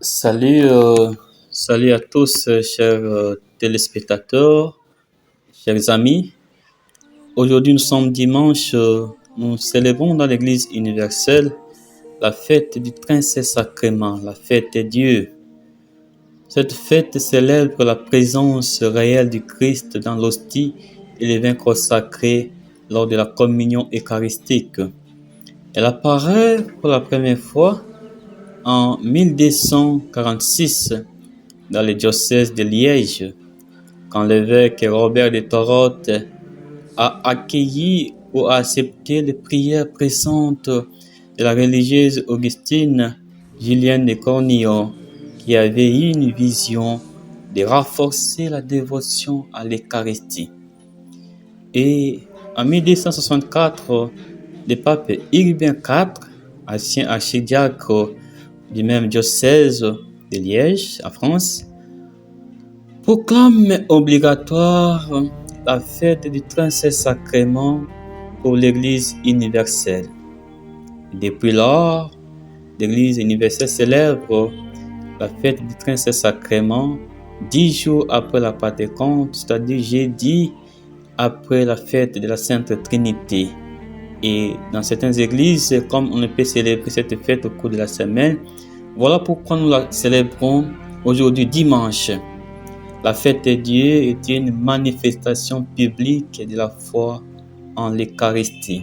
Salut à tous, chers téléspectateurs, chers amis. Aujourd'hui, nous sommes dimanche. Nous célébrons dans l'Église universelle la fête du Saint-Sacrement, la fête de Dieu. Cette fête célèbre la présence réelle du Christ dans l'hostie et les vins consacrés lors de la communion eucharistique. Elle apparaît pour la première fois en 1246 dans le diocèse de Liège, quand l'évêque Robert de Torotte a accueilli ou a accepté les prières pressantes de la religieuse Augustine Julienne de Cornillon, qui avait eu une vision de renforcer la dévotion à l'Eucharistie. Et en 1264, le pape Urbain IV, ancien archidiacre du même diocèse de Liège, en France, proclame obligatoire la fête du Saint-Sacrement pour l'Église universelle. Depuis lors, l'Église universelle célèbre la fête du Saint-Sacrement 10 jours après la Pentecôte, c'est-à-dire jeudi après la fête de la Sainte Trinité. Et dans certaines églises, comme on ne peut célébrer cette fête au cours de la semaine, voilà pourquoi nous la célébrons aujourd'hui dimanche. La fête de Dieu est une manifestation publique de la foi en l'Eucharistie.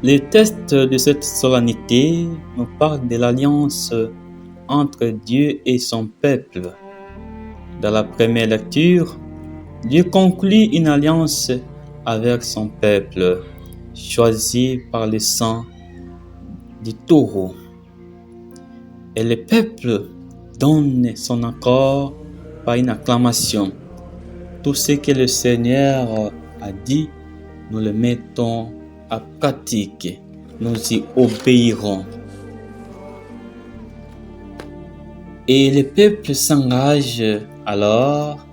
Le texte de cette solennité nous parle de l'alliance entre Dieu et son peuple. Dans la première lecture, Dieu conclut une alliance avec son peuple, choisi par le sang du taureau. Et le peuple donne son accord par une acclamation. Tout ce que le Seigneur a dit, nous le mettons à pratique. Nous y obéirons. Et le peuple s'engage alors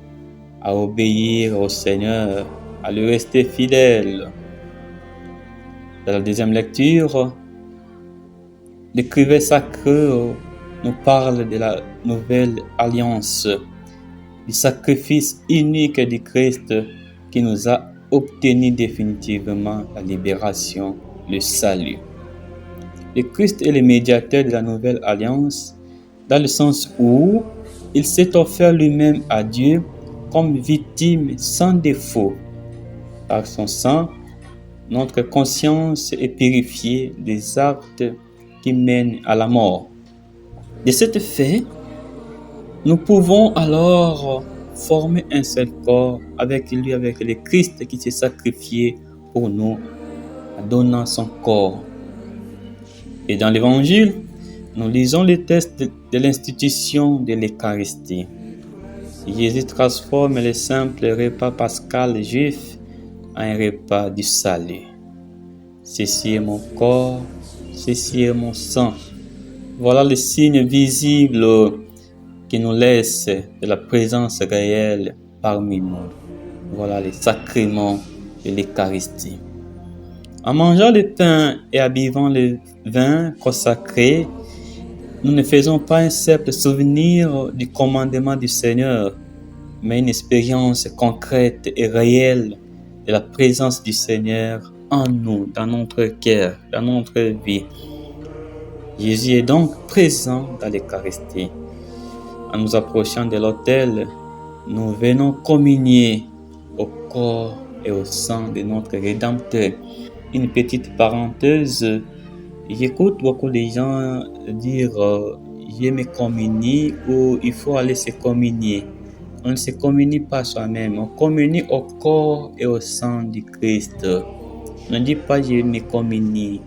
à obéir au Seigneur, à lui rester fidèle. Dans la deuxième lecture, l'écrivain sacré nous parle de la nouvelle alliance, du sacrifice unique du Christ qui nous a obtenu définitivement la libération, le salut. Le Christ est le médiateur de la nouvelle alliance, dans le sens où il s'est offert lui-même à Dieu comme victime sans défaut. Par son sang, notre conscience est purifiée des actes qui mènent à la mort. De ce fait, nous pouvons alors former un seul corps avec lui, avec le Christ qui s'est sacrifié pour nous, en donnant son corps. Et dans l'Évangile, nous lisons les textes de l'institution de l'Eucharistie. Jésus transforme le simple repas pascal juif en un repas du salut. Ceci est mon corps, ceci est mon sang. Voilà le signe visible qui nous laisse de la présence réelle parmi nous. Voilà les sacrements de l'Eucharistie. En mangeant le pain et en buvant le vin consacré, nous ne faisons pas un simple souvenir du commandement du Seigneur, mais une expérience concrète et réelle de la présence du Seigneur en nous, dans notre cœur, dans notre vie. Jésus est donc présent dans l'Eucharistie. En nous approchant de l'autel, nous venons communier au corps et au sang de notre Rédempteur. Une petite parenthèse, j'écoute beaucoup de gens dire je me communie ou il faut aller se communier. On ne se communie pas soi-même, on communie au corps et au sang du Christ. Ne dis pas je me communie,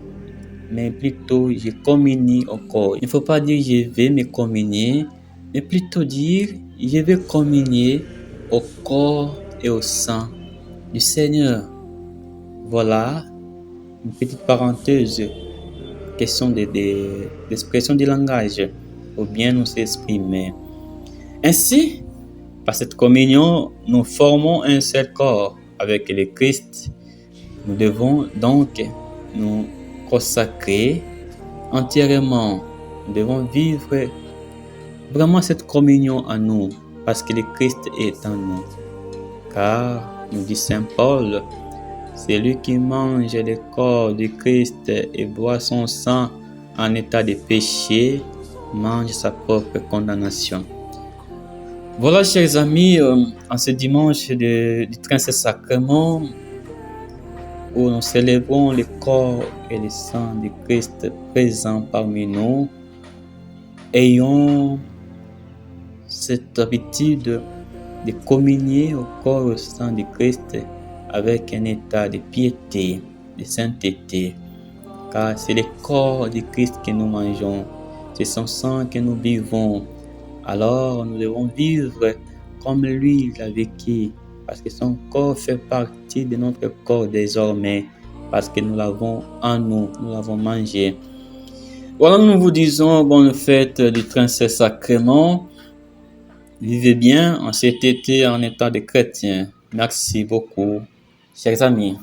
mais plutôt je communie au corps. Il ne faut pas dire je vais me communier, mais plutôt dire je vais communier au corps et au sang du Seigneur. Voilà une petite parenthèse, question d'expression du langage, pour bien nous exprimer. Ainsi, par cette communion, nous formons un seul corps avec le Christ. Nous devons donc nous consacrer entièrement. Nous devons vivre vraiment cette communion en nous, parce que le Christ est en nous. Car, nous dit Saint Paul, celui qui mange le corps du Christ et boit son sang en état de péché, mange sa propre condamnation. Voilà, chers amis, en ce dimanche du 13 sacrement, où nous célébrons le corps et le sang du Christ présent parmi nous, ayons cette habitude de communier au corps et au sang du Christ avec un état de piété, de sainteté, car c'est le corps du Christ que nous mangeons, c'est son sang que nous buvons. Alors nous devons vivre comme lui l'a vécu, parce que son corps fait partie de notre corps désormais, parce que nous l'avons en nous, nous l'avons mangé. Voilà, nous vous disons bonne fête du 13 sacrement. Vivez bien en cet été en état de chrétien. Merci beaucoup, chers amis.